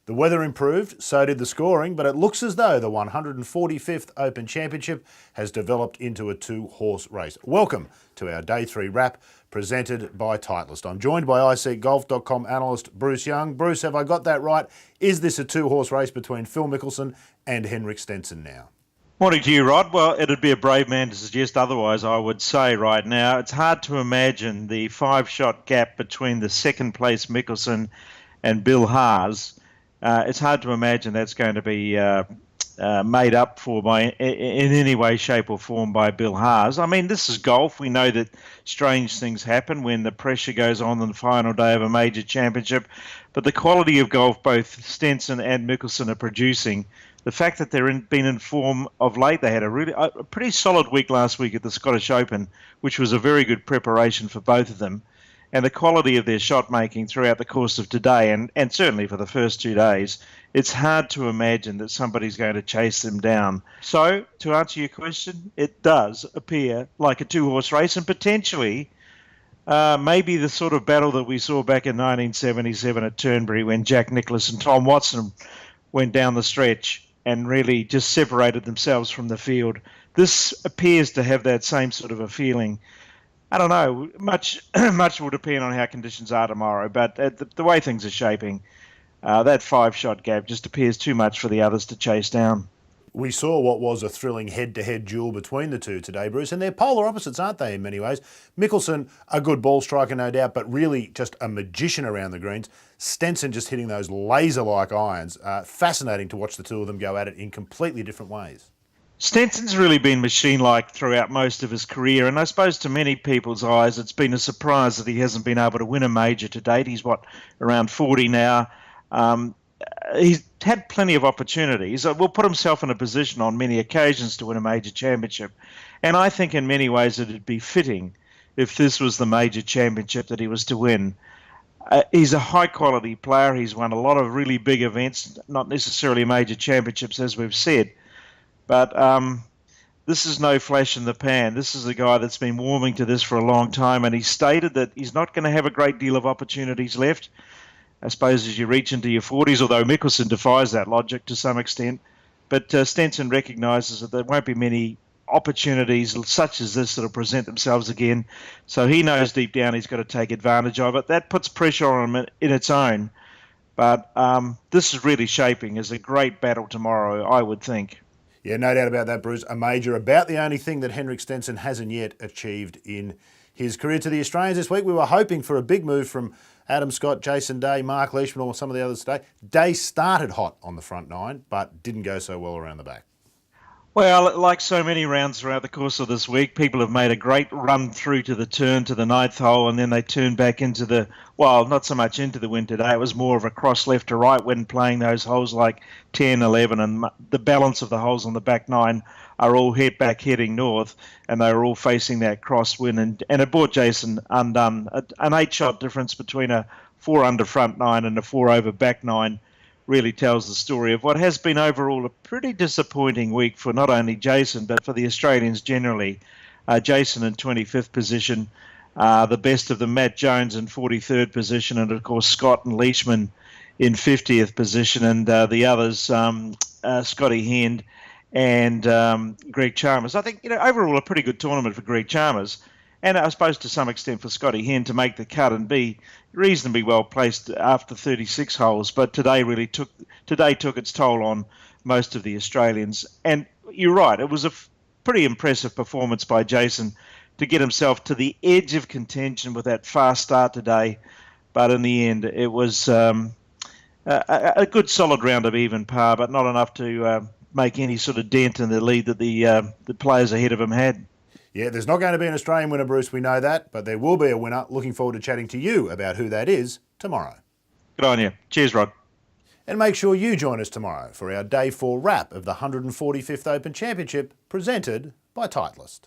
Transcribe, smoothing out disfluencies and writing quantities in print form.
The weather improved, so did the scoring, but it looks as though the 145th Open Championship has developed into a two-horse race. Welcome to our Day 3 wrap, presented by Titleist. I'm joined by iseekgolf.com analyst Bruce Young. Bruce, have I got that right? Is this a two-horse race between Phil Mickelson and Henrik Stenson now? Morning to you, Rod. Well, it'd be a brave man to suggest otherwise, I would say right now. It's hard to imagine the five-shot gap between the second-place Mickelson and Bill Haas. It's hard to imagine that's going to be made up for in any way, shape or form by Bill Haas. I mean, this is golf. We know that strange things happen when the pressure goes on the final day of a major championship. But the quality of golf both Stenson and Mickelson are producing, the fact that they've been in form of late, they had a pretty solid week last week at the Scottish Open, which was a very good preparation for both of them. And the quality of their shot making throughout the course of today, and certainly for the first 2 days, it's hard to imagine that somebody's going to chase them down. So, to answer your question, it does appear like a two-horse race, and potentially maybe the sort of battle that we saw back in 1977 at Turnberry when Jack Nicklaus and Tom Watson went down the stretch and really just separated themselves from the field. This appears to have that same sort of a feeling. I don't know, much will depend on how conditions are tomorrow, but the way things are shaping, that five-shot gap just appears too much for the others to chase down. We saw what was a thrilling head-to-head duel between the two today, Bruce, and they're polar opposites, aren't they, in many ways? Mickelson, a good ball striker, no doubt, but really just a magician around the greens. Stenson just hitting those laser-like irons. Fascinating to watch the two of them go at it in completely different ways. Stenson's really been machine-like throughout most of his career, and I suppose to many people's eyes it's been a surprise that he hasn't been able to win a major to date. He's, around 40 now. He's had plenty of opportunities. Will put himself in a position on many occasions to win a major championship, and I think in many ways it'd be fitting if this was the major championship that he was to win. He's a high-quality player. He's won a lot of really big events, not necessarily major championships, as we've said. But this is no flash in the pan. This is a guy that's been warming to this for a long time, and he's stated that he's not going to have a great deal of opportunities left, I suppose, as you reach into your 40s, although Mickelson defies that logic to some extent. But Stenson recognises that there won't be many opportunities such as this that will present themselves again. So he knows deep down he's got to take advantage of it. That puts pressure on him in its own. But this is really shaping as a great battle tomorrow, I would think. Yeah, no doubt about that, Bruce. A major, about the only thing that Henrik Stenson hasn't yet achieved in his career. To the Australians this week, we were hoping for a big move from Adam Scott, Jason Day, Mark Leishman, or some of the others today. Day started hot on the front nine, but didn't go so well around the back. Well, like so many rounds throughout the course of this week, people have made a great run through to the turn to the ninth hole, and then they turn back into the, well, not so much into the wind today. It was more of a cross left to right when playing those holes like 10, 11, and the balance of the holes on the back nine are all heading north, and they were all facing that crosswind, and it brought Jason undone. An 8-shot difference between a 4-under front nine and a 4-over back nine really tells the story of what has been overall a pretty disappointing week for not only Jason, but for the Australians generally. Jason in 25th position, the best of them, Matt Jones in 43rd position, and of course Scott and Leishman in 50th position, and the others, Scotty Hend and Greg Chalmers. I think, overall a pretty good tournament for Greg Chalmers, and I suppose to some extent for Scotty Hend to make the cut and be reasonably well placed after 36 holes. But today took its toll on most of the Australians. And you're right, it was a pretty impressive performance by Jason to get himself to the edge of contention with that fast start today. But in the end, it was a good solid round of even par, but not enough to make any sort of dent in the lead that the players ahead of him had. Yeah, there's not going to be an Australian winner, Bruce, we know that, but there will be a winner. Looking forward to chatting to you about who that is tomorrow. Good on you. Cheers, Rod. And make sure you join us tomorrow for our Day 4 wrap of the 145th Open Championship, presented by Titleist.